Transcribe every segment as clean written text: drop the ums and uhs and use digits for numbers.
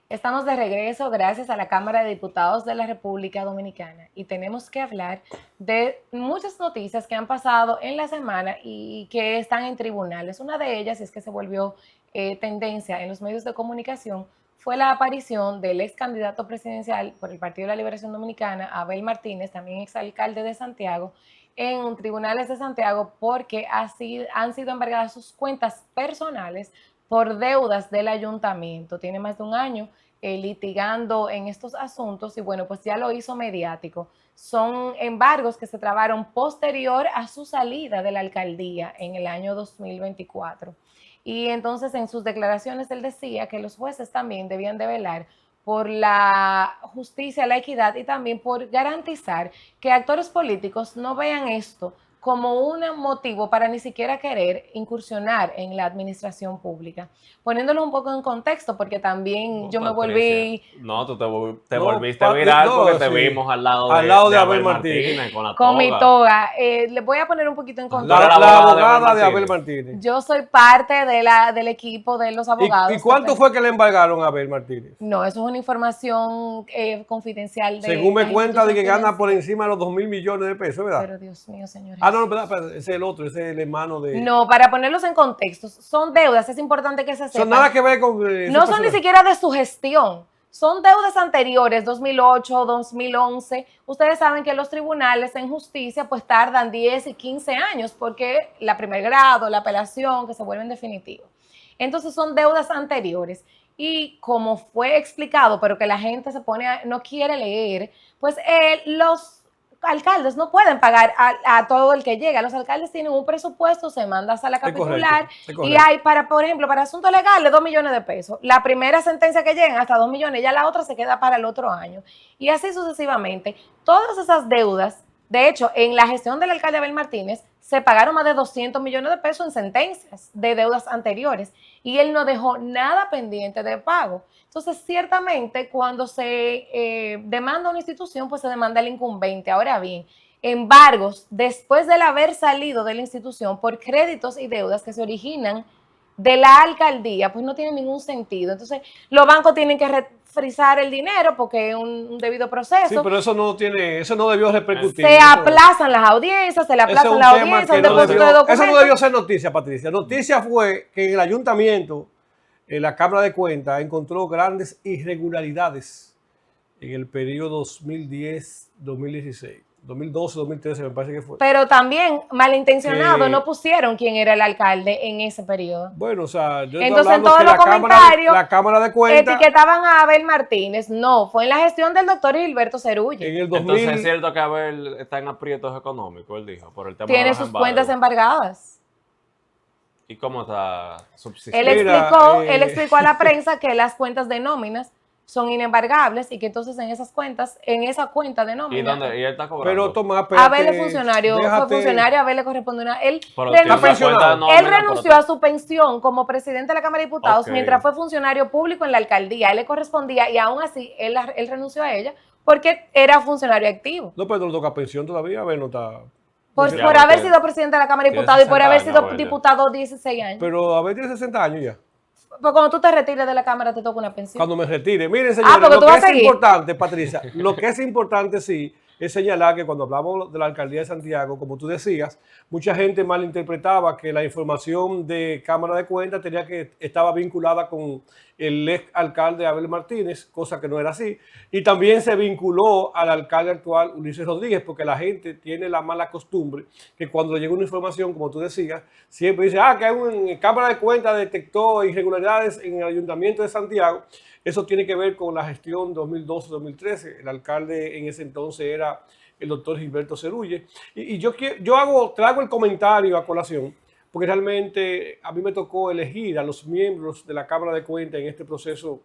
Estamos de regreso gracias a la Cámara de Diputados de la República Dominicana y tenemos que hablar de muchas noticias que han pasado en la semana y que están en tribunales. Una de ellas es que se volvió tendencia en los medios de comunicación fue la aparición del ex candidato presidencial por el Partido de la Liberación Dominicana, Abel Martínez, también exalcalde de Santiago, en tribunales de Santiago porque han sido embargadas sus cuentas personales por deudas del ayuntamiento. Tiene más de un año litigando en estos asuntos y bueno, pues ya lo hizo mediático. Son embargos que se trabaron posterior a su salida de la alcaldía en el año 2024. Y entonces en sus declaraciones él decía que los jueces también debían de velar por la justicia, la equidad y también por garantizar que actores políticos no vean esto como un motivo para ni siquiera querer incursionar en la administración pública. Poniéndolo un poco en contexto, porque también No, yo me Patricia. volví No, tú te No, volviste viral no, porque te sí. vimos al lado Al lado de Abel Abel Martínez. Martínez con la con mi toga. toga. Les voy a poner un poquito en Tú eres contexto. La abogada abogada de Abel Abel Martínez. Yo soy parte del equipo de los abogados. ¿Y cuánto fue que le embargaron a Abel Martínez? No, eso es una información confidencial. Según me la cuenta de que institución gana por financiera. encima de los 2.000 millones de pesos, ¿verdad? Pero Dios mío, señores. Ah, no, espera, ese es el otro, ese es el hermano de... No, para ponerlos en contexto, son deudas, es importante que se sepan. Son nada que ver con... No son ni siquiera de su gestión, son deudas anteriores, 2008, 2011. Ustedes saben que los tribunales en justicia pues tardan 10 y 15 años porque la primer grado, la apelación, que se vuelven definitivos. Entonces son deudas anteriores. Y como fue explicado, pero que la gente no quiere leer, pues los alcaldes no pueden pagar a todo el que llega. Los alcaldes tienen un presupuesto, se manda a sala capitular y hay por ejemplo, para asuntos legales 2 millones de pesos. La primera sentencia que llega hasta 2 millones, ya la otra se queda para el otro año. Y así sucesivamente. Todas esas deudas, de hecho, en la gestión del alcalde Abel Martínez, se pagaron más de 200 millones de pesos en sentencias de deudas anteriores y él no dejó nada pendiente de pago. Entonces, ciertamente, cuando se demanda una institución, pues se demanda al incumbente. Ahora bien, embargos, después de haber salido de la institución por créditos y deudas que se originan de la alcaldía, pues no tiene ningún sentido. Entonces, los bancos tienen que refrizar el dinero porque es un debido proceso. Sí, pero eso no debió repercutir. Se aplazan las audiencias, se le aplazan las audiencias, un depósito de documentos. Eso no debió ser noticia, Patricia. Noticia fue que en el ayuntamiento, en la Cámara de Cuentas, encontró grandes irregularidades en el periodo 2010-2016. 2012-2013 me parece que fue. Pero también, malintencionado, no pusieron quién era el alcalde en ese periodo. Bueno, o sea, yo entonces en todos que los comentarios la Cámara de Cuentas etiquetaban a Abel Martínez. No, fue en la gestión del doctor Gilberto Cerulle. en el 2000, Entonces es cierto que Abel está en aprietos económicos, él dijo, por el tema de Tiene los sus embargos. cuentas embargadas. ¿Y cómo está subsistiendo? Él explicó a la prensa que las cuentas de nóminas son inembargables y que entonces en esas cuentas, en esa cuenta de nómina. ¿Y dónde? ¿Y él está cobrando? pero Tomás, Abel es funcionario, fue funcionario, Abel le corresponde una. Él Pero renunció, tiene una cuenta de nómina, él renunció a su pensión como presidente de la Cámara de Diputados Ok. mientras fue funcionario público en la alcaldía. Él le correspondía y aún así él renunció a ella porque era funcionario activo. no, pero no toca pensión todavía, Abel no está. Por Ya, haber porque sido presidente de la Cámara de tiene Diputados y por 60 haber años, sido Abel, ya. diputado 16 años. Pero Abel tiene 60 años ya. Pues cuando tú te retires de la Cámara te toca una pensión. Cuando me retire. Miren, señores, porque lo tú que vas a es seguir. importante, Patricia, lo que es importante sí es señalar que cuando hablamos de la alcaldía de Santiago, como tú decías, mucha gente malinterpretaba que la información de Cámara de Cuentas estaba vinculada con el ex alcalde Abel Martínez, cosa que no era así. Y también se vinculó al alcalde actual, Ulises Rodríguez, porque la gente tiene la mala costumbre que cuando llega una información, como tú decías, siempre dice, que hay una Cámara de Cuentas detectó irregularidades en el Ayuntamiento de Santiago. Eso tiene que ver con la gestión 2012-2013. El alcalde en ese entonces era el doctor Gilberto Cerulle. Y yo traigo el comentario a colación, porque realmente a mí me tocó elegir a los miembros de la Cámara de Cuentas en este proceso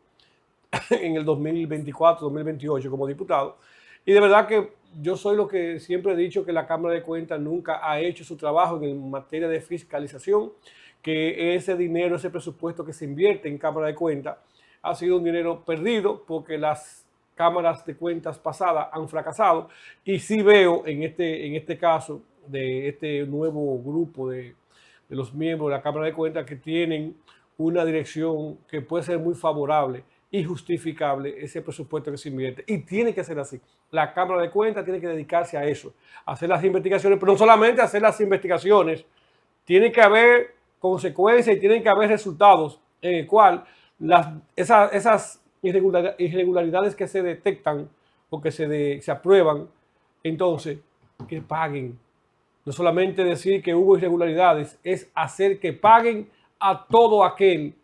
en el 2024-2028 como diputado. Y de verdad que yo soy lo que siempre he dicho, que la Cámara de Cuentas nunca ha hecho su trabajo en materia de fiscalización, que ese dinero, ese presupuesto que se invierte en Cámara de Cuentas, ha sido un dinero perdido porque las cámaras de cuentas pasadas han fracasado. Y sí veo en este caso de este nuevo grupo de los miembros de la Cámara de Cuentas que tienen una dirección que puede ser muy favorable injustificable ese presupuesto que se invierte. Y tiene que ser así. La Cámara de Cuentas tiene que dedicarse a eso, a hacer las investigaciones, pero no solamente hacer las investigaciones, tiene que haber consecuencias y tienen que haber resultados en el cual esas irregularidades que se detectan o que se aprueban, entonces, que paguen. No solamente decir que hubo irregularidades, es hacer que paguen a todo aquel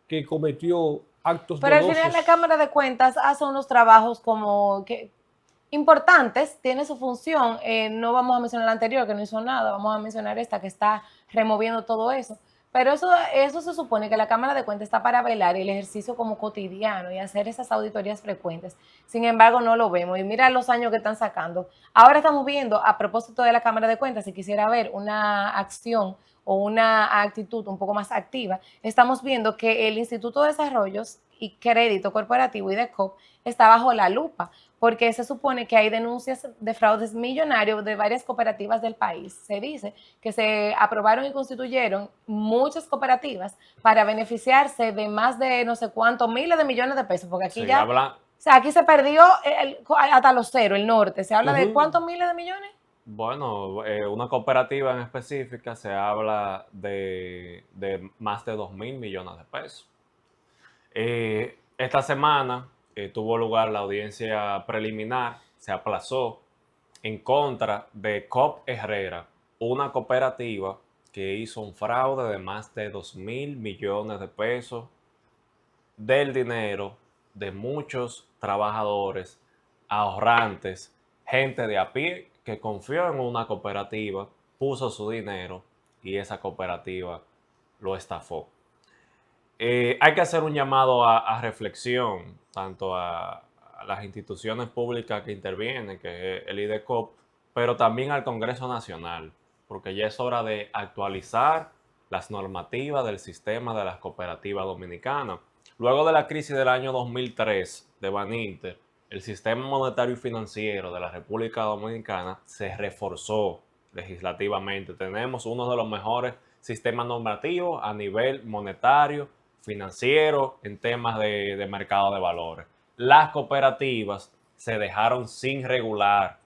que cometió actos Pero al dolosos. final la Cámara de Cuentas hace unos trabajos como que importantes, tiene su función. No vamos a mencionar la anterior, que no hizo nada, vamos a mencionar esta que está removiendo todo eso. Pero eso se supone que la Cámara de Cuentas está para velar el ejercicio como cotidiano y hacer esas auditorías frecuentes. Sin embargo, no lo vemos. Y mira los años que están sacando. Ahora estamos viendo, a propósito de la Cámara de Cuentas, si quisiera ver una acción o una actitud un poco más activa, estamos viendo que el Instituto de Desarrollos y Crédito Corporativo, IDECOP, está bajo la lupa, porque se supone que hay denuncias de fraudes millonarios de varias cooperativas del país. Se dice que se aprobaron y constituyeron muchas cooperativas para beneficiarse de más de no sé cuántos miles de millones de pesos, porque aquí Sí, ya, o sea, aquí se perdió hasta los ceros, el norte. ¿Se habla de cuántos miles de millones? Bueno, una cooperativa en específica se habla de más de 2.000 millones de pesos. Esta semana tuvo lugar la audiencia preliminar, se aplazó en contra de COP Herrera, una cooperativa que hizo un fraude de más de 2.000 millones de pesos del dinero de muchos trabajadores, ahorrantes, gente de a pie que confió en una cooperativa, puso su dinero y esa cooperativa lo estafó. Hay que hacer un llamado a reflexión, tanto a las instituciones públicas que intervienen, que es el IDECOP, pero también al Congreso Nacional, porque ya es hora de actualizar las normativas del sistema de las cooperativas dominicanas. Luego de la crisis del año 2003 de Baninter, el sistema monetario y financiero de la República Dominicana se reforzó legislativamente. Tenemos uno de los mejores sistemas normativos a nivel monetario, financiero, en temas de mercado de valores. Las cooperativas se dejaron sin regular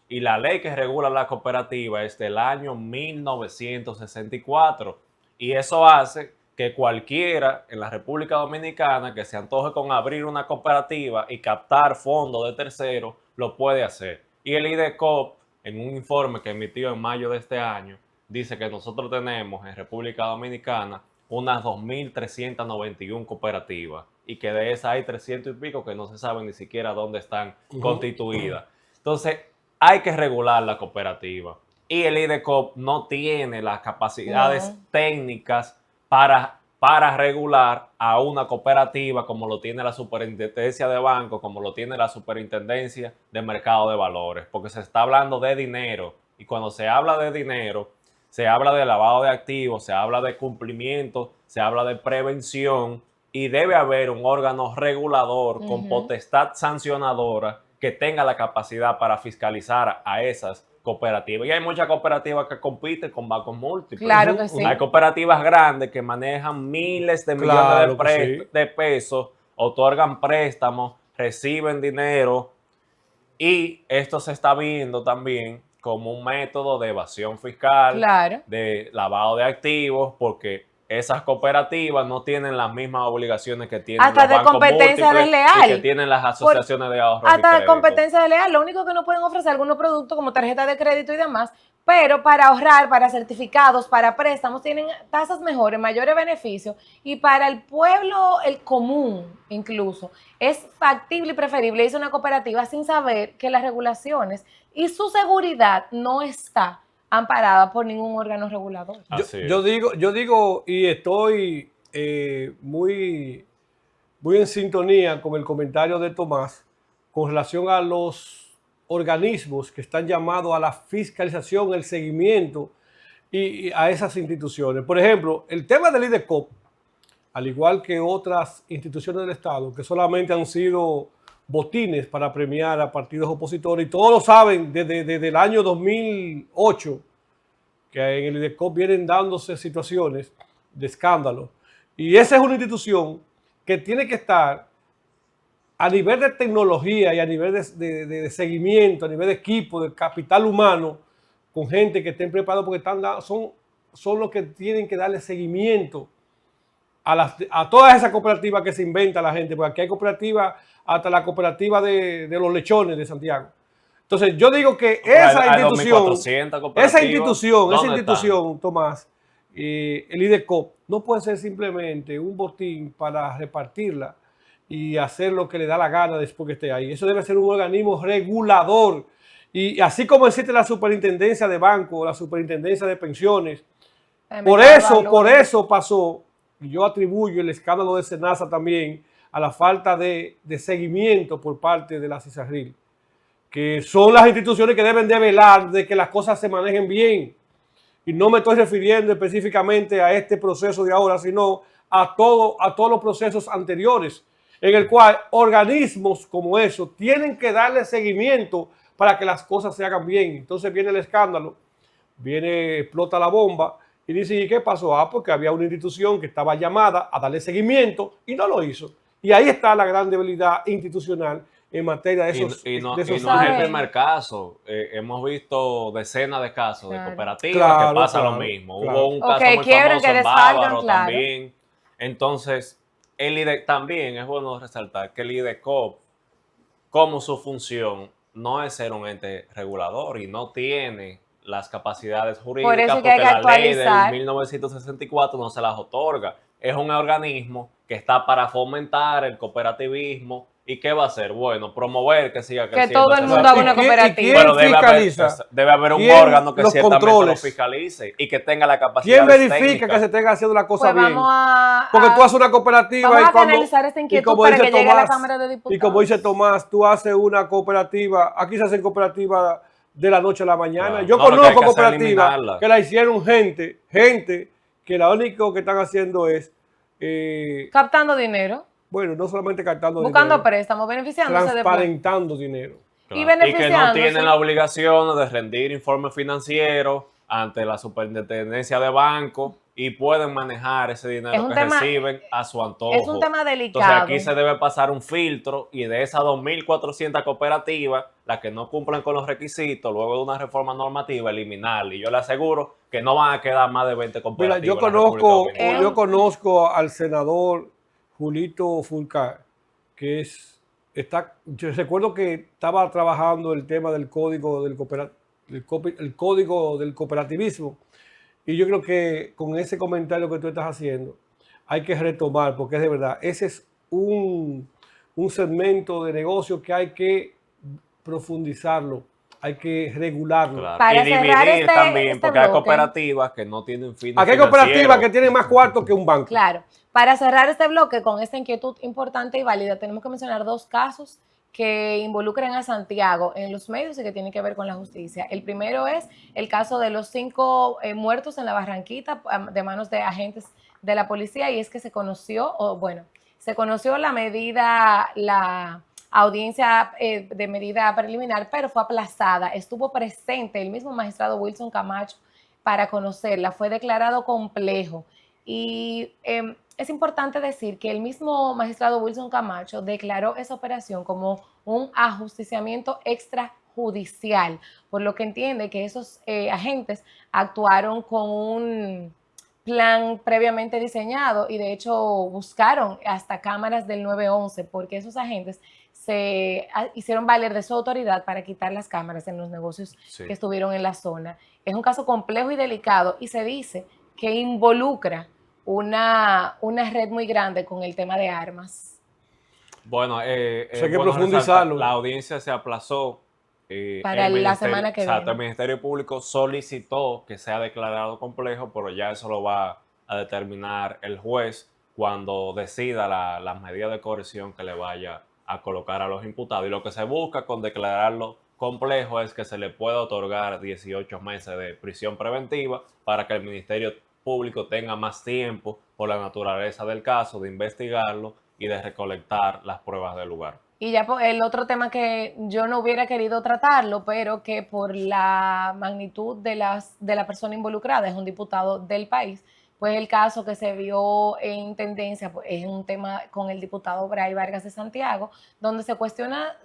y la ley que regula la cooperativa es del año 1964 y eso hace que cualquiera en la República Dominicana que se antoje con abrir una cooperativa y captar fondos de terceros lo puede hacer. Y el IDECOP, en un informe que emitió en mayo de este año, dice que nosotros tenemos en República Dominicana unas 2.391 cooperativas y que de esas hay 300 y pico que no se sabe ni siquiera dónde están constituidas. Entonces, hay que regular la cooperativa y el IDECOP no tiene las capacidades técnicas para regular a una cooperativa como lo tiene la Superintendencia de Bancos, como lo tiene la Superintendencia de Mercado de Valores, porque se está hablando de dinero y cuando se habla de dinero, se habla de lavado de activos, se habla de cumplimiento, se habla de prevención y debe haber un órgano regulador con potestad sancionadora que tenga la capacidad para fiscalizar a esas cooperativas. Y hay muchas cooperativas que compiten con bancos múltiples. Claro que sí. Hay cooperativas grandes que manejan miles de millones de pesos, otorgan préstamos, reciben dinero y esto se está viendo también como un método de evasión fiscal, de lavado de activos, porque esas cooperativas no tienen las mismas obligaciones que tienen hasta los de bancos competencia desleal y que tienen las asociaciones de ahorro y hasta de crédito. competencia desleal. Lo único que no pueden ofrecer algunos productos como tarjeta de crédito y demás, pero para ahorrar, para certificados, para préstamos, tienen tasas mejores, mayores beneficios y para el pueblo, el común incluso, es factible y preferible irse a una cooperativa sin saber que las regulaciones y su seguridad no está amparada por ningún órgano regulador. Yo digo y estoy muy en sintonía con el comentario de Tomás con relación a los organismos que están llamados a la fiscalización, el seguimiento y a esas instituciones. Por ejemplo, el tema del IDECOP, al igual que otras instituciones del Estado, que solamente han sido botines para premiar a partidos opositores, y todos lo saben desde el año 2008, que en el IDECOP vienen dándose situaciones de escándalo. Y esa es una institución que tiene que estar a nivel de tecnología y a nivel de seguimiento, a nivel de equipo, de capital humano, con gente que estén preparados porque son los que tienen que darle seguimiento a todas esas cooperativas que se inventa la gente, porque aquí hay cooperativas, hasta la cooperativa de los lechones de Santiago. Entonces, yo digo que Hay 2.400 cooperativas. esa institución, Tomás, el IDECOP, no puede ser simplemente un botín para repartirla y hacer lo que le da la gana después que esté ahí. Eso debe ser un organismo regulador. Y así como existe la superintendencia de banco, la superintendencia de pensiones, por eso pasó, y yo atribuyo el escándalo de Senasa también a la falta de seguimiento por parte de la CISARRIL, que son las instituciones que deben de velar de que las cosas se manejen bien. Y no me estoy refiriendo específicamente a este proceso de ahora, sino a todos los procesos anteriores, en el cual organismos como esos tienen que darle seguimiento para que las cosas se hagan bien. Entonces viene el escándalo, explota la bomba y dice, ¿y qué pasó? Porque había una institución que estaba llamada a darle seguimiento y no lo hizo. Y ahí está la gran debilidad institucional en materia de esos... Y no es el ¿sabes? primer caso. Hemos visto decenas de casos de cooperativas Claro, que pasa claro, lo mismo. claro. Hubo un caso muy quiebran, famoso que en desfalcan, Bávaro claro. también. Entonces, también es bueno resaltar que el IDECOP, como su función, no es ser un ente regulador y no tiene las capacidades jurídicas Por eso porque que hay que la ley del actualizar. 1964 no se las otorga. Es un organismo que está para fomentar el cooperativismo. ¿Y qué va a hacer? Bueno, promover que siga creciendo. todo el ese mundo haga una sector. cooperativa. Pero fiscaliza? debe haber un ¿Quién órgano que los ciertamente controles? lo fiscalice y que tenga la ¿Quién capacidad verifica que se tenga haciendo la cosa Pues bien? vamos a... Porque tú haces una cooperativa vamos y a cuando... canalizar esta inquietud como para dice que llegue a la Tomás, Cámara de Diputados. y como dice Tomás, tú haces una cooperativa, aquí se hacen cooperativas de la noche a la mañana. Claro. Yo No, lo que hay conozco que hacer es cooperativas eliminarla. que la hicieron gente que lo único que están haciendo es, captando dinero, bueno, no solamente captando buscando dinero, préstamos, beneficiándose de... transparentando dinero. Claro. Y Y que no beneficiándose. tienen la obligación de rendir informes financieros ante la superintendencia de banco y pueden manejar ese Es dinero un que tema- reciben a su antojo. es un tema delicado. Entonces aquí se debe pasar un filtro y de esas 2.400 cooperativas, las que no cumplen con los requisitos, luego de una reforma normativa, eliminarla. Y yo le aseguro que no van a quedar más de 20 Mira, cooperativas. yo en la República Dominicana. yo conozco al senador Julito Fulcar, que yo recuerdo que estaba trabajando el tema del código el código del cooperativismo. Y yo creo que con ese comentario que tú estás haciendo, hay que retomar, porque es de verdad, ese es un segmento de negocio que hay que profundizarlo, hay que regularlo. Claro. Para Y cerrar dividir también, este porque hay bloque. cooperativas que no tienen fines Aquí hay financieros. cooperativas que tienen más cuartos que un banco. Claro. Para cerrar este bloque con esta inquietud importante y válida, tenemos que mencionar dos casos que involucran a Santiago en los medios y que tienen que ver con la justicia. El primero es el caso de los 5 muertos en la Barranquita de manos de agentes de la policía, y es que se conoció la audiencia de medida preliminar, pero fue aplazada. Estuvo presente el mismo magistrado Wilson Camacho para conocerla. Fue declarado complejo. Y es importante decir que el mismo magistrado Wilson Camacho declaró esa operación como un ajusticiamiento extrajudicial, por lo que entiende que esos agentes actuaron con un plan previamente diseñado y de hecho buscaron hasta cámaras del 911 porque esos agentes se hicieron valer de su autoridad para quitar las cámaras en los negocios que estuvieron en la zona. Es un caso complejo y delicado y se dice que involucra una red muy grande con el tema de armas. Bueno, Hay que profundizarlo. La audiencia se aplazó. Para la semana que viene. El Ministerio Público solicitó que sea declarado complejo, pero ya eso lo va a determinar el juez cuando decida las medidas de coerción que le vaya a colocar a los imputados. Y lo que se busca con declararlo complejo es que se le pueda otorgar 18 meses de prisión preventiva para que el Ministerio Público tenga más tiempo por la naturaleza del caso de investigarlo y de recolectar las pruebas del lugar. Y ya el otro tema que yo no hubiera querido tratarlo, pero que por la magnitud de la persona involucrada, es un diputado del país, pues el caso que se vio en tendencia pues, es un tema con el diputado Bray Vargas de Santiago, donde se cuestiona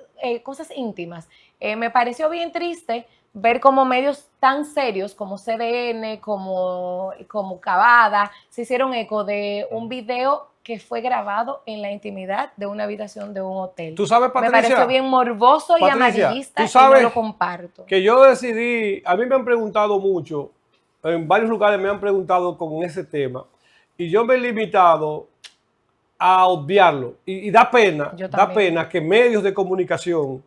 cosas íntimas. Me pareció bien triste ver cómo medios tan serios como CDN, como Cavada, se hicieron eco de un video que fue grabado en la intimidad de una habitación de un hotel. Tú sabes, Patricia, me pareció bien morboso y amarillista, tú sabes y no lo comparto. Que yo decidí, a mí me han preguntado mucho, en varios lugares me han preguntado con ese tema, y yo me he limitado a obviarlo. Y da pena que medios de comunicación,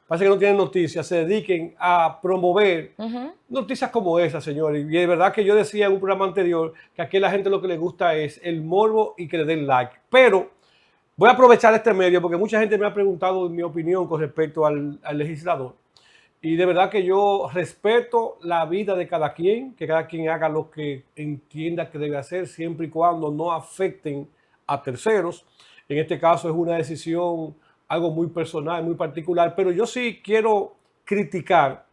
parece que no tienen noticias, se dediquen a promover noticias como esa, señores. Y de verdad que yo decía en un programa anterior que aquí a la gente lo que le gusta es el morbo y que le den like. Pero voy a aprovechar este medio porque mucha gente me ha preguntado mi opinión con respecto al legislador. Y de verdad que yo respeto la vida de cada quien, que cada quien haga lo que entienda que debe hacer, siempre y cuando no afecten a terceros. En este caso es una decisión algo muy personal, muy particular, pero yo sí quiero criticar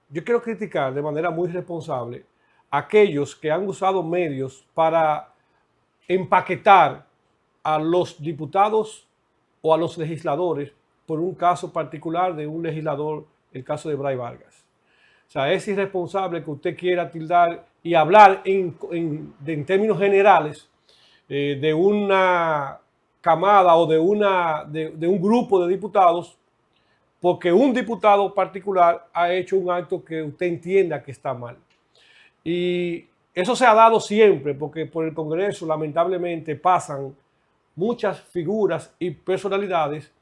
de manera muy responsable a aquellos que han usado medios para empaquetar a los diputados o a los legisladores por un caso particular de un legislador, el caso de Bray Vargas. O sea, es irresponsable que usted quiera tildar y hablar en términos generales de una camada o de un grupo de diputados, porque un diputado particular ha hecho un acto que usted entienda que está mal. Y eso se ha dado siempre, porque por el Congreso lamentablemente pasan muchas figuras y personalidades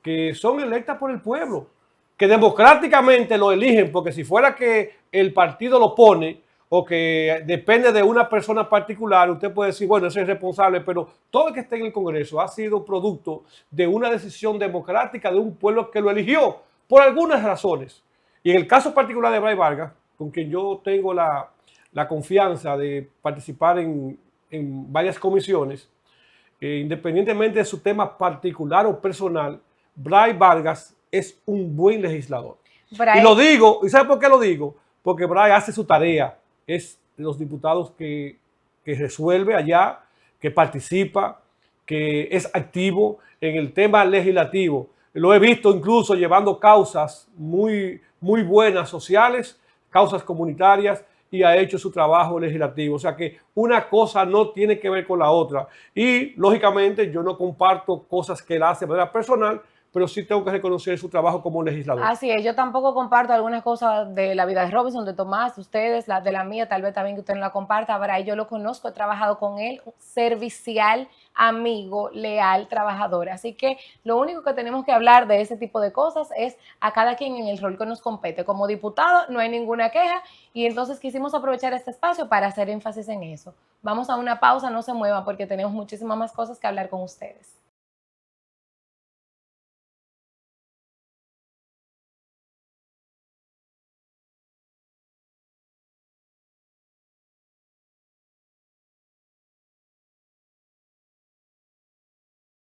que son electas por el pueblo, que democráticamente lo eligen, porque si fuera que el partido lo pone o que depende de una persona particular, usted puede decir, bueno, ese es responsable, pero todo el que esté en el Congreso ha sido producto de una decisión democrática de un pueblo que lo eligió por algunas razones. Y en el caso particular de Bray Vargas, con quien yo tengo la confianza de participar en varias comisiones, independientemente de su tema particular o personal, Bray Vargas es un buen legislador. Y lo digo, ¿y sabe por qué lo digo? Porque Bray hace su tarea, es de los diputados que resuelve allá, que participa, que es activo en el tema legislativo. Lo he visto incluso llevando causas muy buenas sociales, causas comunitarias, y ha hecho su trabajo legislativo. O sea que una cosa no tiene que ver con la otra. Y lógicamente yo no comparto cosas que él hace de manera personal, pero sí tengo que reconocer su trabajo como legislador. Así es, yo tampoco comparto algunas cosas de la vida de Robinson, de Tomás, de ustedes, de la mía, tal vez también que usted no la comparta. Bray, yo lo conozco, he trabajado con él, servicial, amigo, leal, trabajador. Así que lo único que tenemos que hablar de ese tipo de cosas es a cada quien en el rol que nos compete. Como diputado no hay ninguna queja y entonces quisimos aprovechar este espacio para hacer énfasis en eso. Vamos a una pausa, no se muevan porque tenemos muchísimas más cosas que hablar con ustedes.